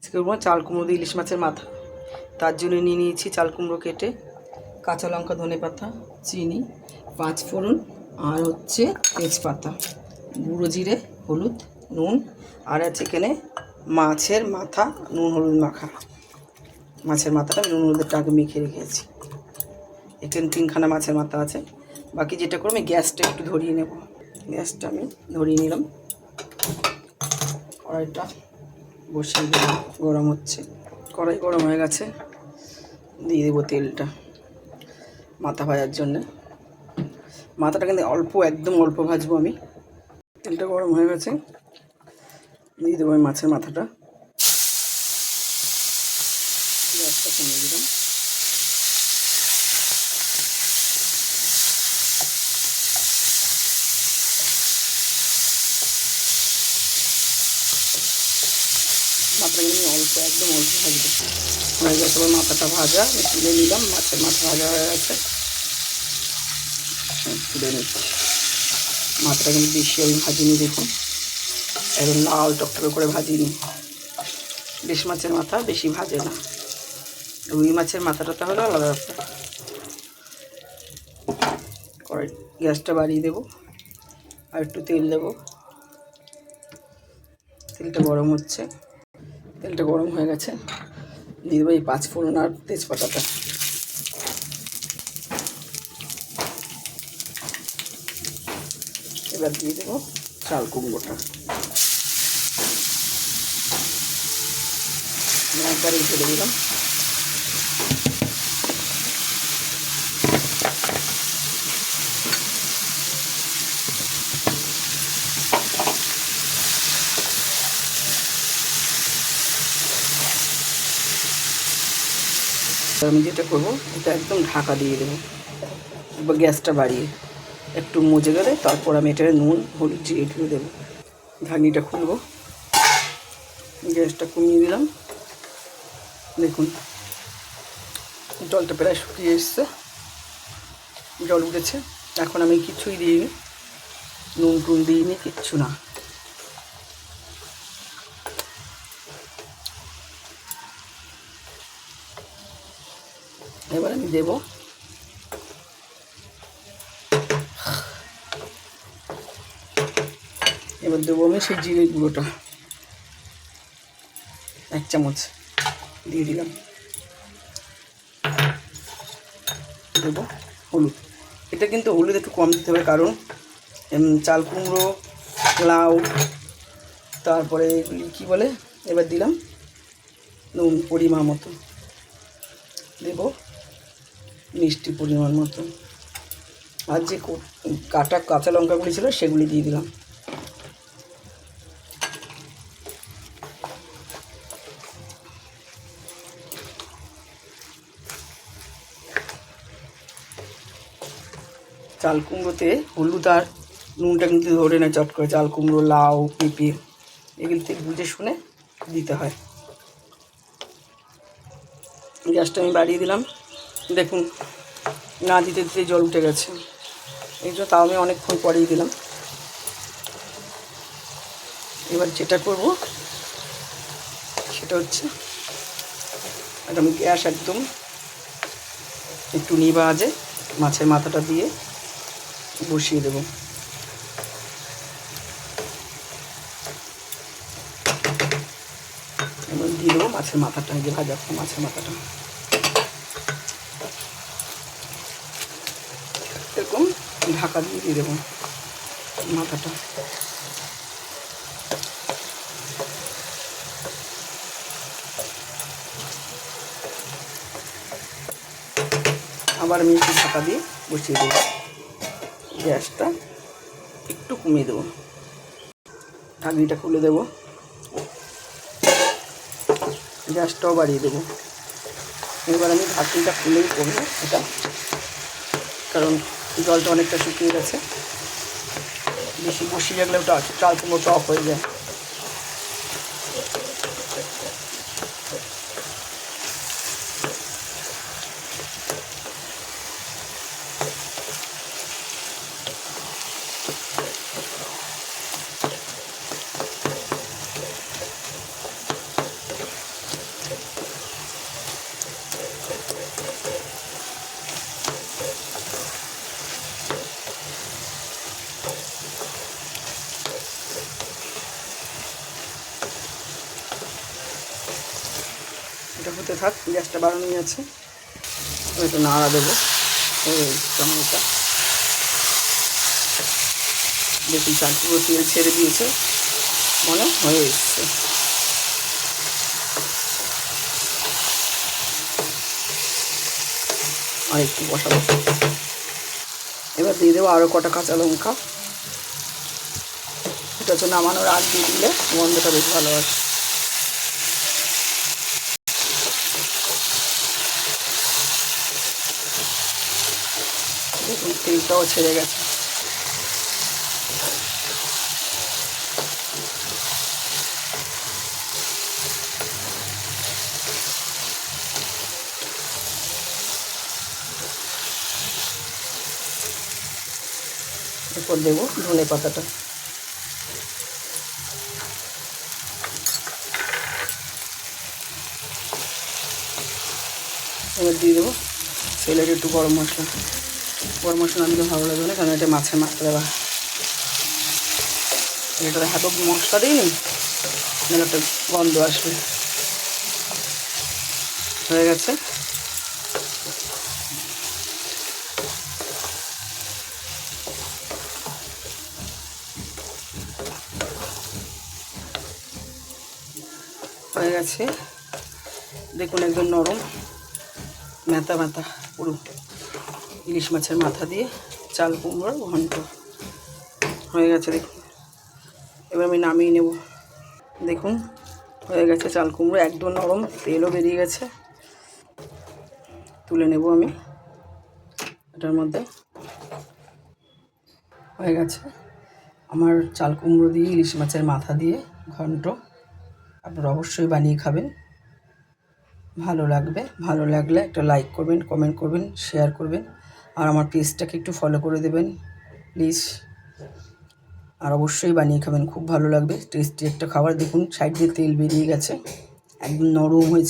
আজকে করবো চাল কুমড়ো দিয়ে ইলিশ মাছের মাথা। তার জন্য নিয়ে নিয়েছি চাল কুমড়ো কেটে, কাঁচা লঙ্কা, ধনেপাতা, চিনি, 5 ফোড়ন আর হচ্ছে তেজপাতা, গুঁড়ো জিরে, হলুদ, নুন আর আছে এখানে মাছের মাথা, নুন হলুদ মাখা। মাছের মাথাটা আমি নুন হলুদটা আগে মেখে রেখেছি। এখানে 3খানা মাছের মাথা আছে। বাকি যেটা করবো আমি গ্যাসটা একটু ধরিয়ে নেব। গ্যাসটা আমি ধরিয়ে নিলাম। কড়াইটা বসিয়ে দিলাম, গরম হচ্ছে। কড়াই গরম হয়ে গেছে, দিয়ে দেবো তেলটা মাথা ভাজার জন্যে। মাথাটা কিন্তু অল্প, একদম অল্প ভাজবো আমি। তেলটা গরম হয়ে গেছে, দিয়ে দেবো আমি মাছের মাথাটা। গ্যাসটা কমিয়ে দিলাম। মাথাটা কিন্তু অল্প, একদম অল্প ভাজবো। হয়ে গেছে আবার মাথাটা ভাজা, তুলে নিলাম। মাছের মাথা ভাজা হয়ে গেছে, তুলে নিচ্ছি। মাথাটা কিন্তু বেশি আমি ভাজিনি, দেখুন একদম লাল টকটকে করে ভাজিনি। ইলিশ মাছের মাথা বেশি ভাজে না, রুই মাছের মাথাটা তাহলে আলাদা ব্যাপার। কড়াই গ্যাসটা বাড়িয়ে দেবো আর একটু তেল দেবো। তেলটা গরম হচ্ছে, তেলটা গরম হয়ে গেছে, দিয়ে দেবো এই 5 ফোড়ন আর তেজপাতাটা। এবার দিয়ে দেবো চাল কুমড়োটা। একবারেই ঢেলে দিলাম। আমি যেটা করবো, এটা একদম ঢাকা দিয়ে দেবো বা গ্যাসটা বাড়িয়ে। একটু মজে গেলে তারপর আমি এটা নুন হলুদ জিরে ঢেলে দেবো। ঢাকনিটা খুলবো, গ্যাসটা কমিয়ে দিলাম। দেখুন জলটা প্রায় শুকিয়ে এসছে, জল উঠেছে। এখন আমি কিছুই দিইনি, নুন টুন দিইনি, কিচ্ছু না। এবার আমি দেবো আমি সেই জিরে গুঁড়োটা 1 চামচ দিয়ে দিলাম। দেবো হলুদ। এটা কিন্তু হলুদ একটু কম দিতে হবে, কারণ চাল কুমড়ো, লাউ, তারপরে এগুলি কী বলে। এবার দিলাম নুন পরিমাণ মতো, দেবো মিষ্টি পরিমাণ মতো, আর যে কাটা কাঁচা লঙ্কাগুলি ছিল সেগুলি দিয়ে দিলাম। চাল কুমড়োতে হলুদ আর নুনটা কিন্তু ধরে না চট করে। চাল কুমড়ো, লাউ, পেঁপে এগুলিতে বুঝে শুনে দিতে হয়। গ্যাসটা আমি বাড়িয়ে দিলাম। দেখুন না দিতে দিতে জল উঠে গেছে, এই জন্য তাও আমি অনেকক্ষণ পরেই দিলাম। এবার যেটা করব সেটা হচ্ছে, আমি গ্যাস একদম একটু নিভা আঁচে মাছের মাথাটা দিয়ে বসিয়ে দেব। এবার দিয়ে দেবো মাছের মাথাটা, এই যে ভাজা মাছের মাথাটা। এরকম ঢাকা দিয়ে দেবো মাথাটা। আবার আমি একটু ঢাকা দিয়ে বসিয়ে দেবো। গ্যাসটা একটু কমিয়ে দেবো, ঢাকনিটা খুলে দেবো, গ্যাসটাও বাড়িয়ে দেবো। এবার আমি ঢাকনিটা খুলেই করবো এটা, কারণ জলটা অনেকটা শুকিয়ে গেছে। বেশি বসিয়ে রাখলে ওটা চাল কুমড়ো টক হয়ে যায়। এটা হতে থাক, গ্যাসটা বাড়ানোই আছে। একটু নাড়া দেবো। টমেটোটা দেখুন চাল পুরো তেল ছেড়ে দিয়েছে, মনে হয়ে এসছে। আর একটু বসাবো। এবার দিয়ে দেবো আরও কটা কাঁচা লঙ্কা। এটা হচ্ছে নামানোর আগ দিয়ে দিলে গন্ধটা বেশ ভালো আসে। দেখুন তেলটাও ছেড়ে গেছে। এরপর দেবো ধনে পাতাটা। এবার দিয়ে দেবো সেলের একটু গরম মশলা। গরম মশলা দিলে ভালো লাগবে না, কারণ এটা মাছের মাথা দেওয়া। এটাতে এত মশলা দিইনি, নাহলে একটা গন্ধ আসবে। হয়ে গেছে। হয়ে গেছে দেখুন, একদম নরম ম্যাথা ম্যাথা পুরো ইলিশ মাছের মাথা দিয়ে চাল কুমড়োর ঘন্ট হয়ে গেছে। দেখুন এবার আমি নামিয়ে নেব। দেখুন হয়ে গেছে চাল কুমড়ো, একদম নরম, তেলও বেরিয়ে গেছে। তুলে নেব আমি এটার মধ্যে। হয়ে গেছে আমার চাল কুমড়ো দিয়ে ইলিশ মাছের মাথা দিয়ে ঘন্ট। আপনারা অবশ্যই বানিয়ে খাবেন, ভালো লাগবে। ভালো লাগলে একটা লাইক করবেন, কমেন্ট করবেন, শেয়ার করবেন, আর আমার পেজটাকে একটু ফলো করে দেবেন প্লিজ। আর অবশ্যই বানিয়ে খাবেন, খুব ভালো লাগবে। টেস্টি একটা খাবার। দেখুন সাইড দিয়ে তেল বেরিয়ে গেছে, একদম নরম হয়েছে।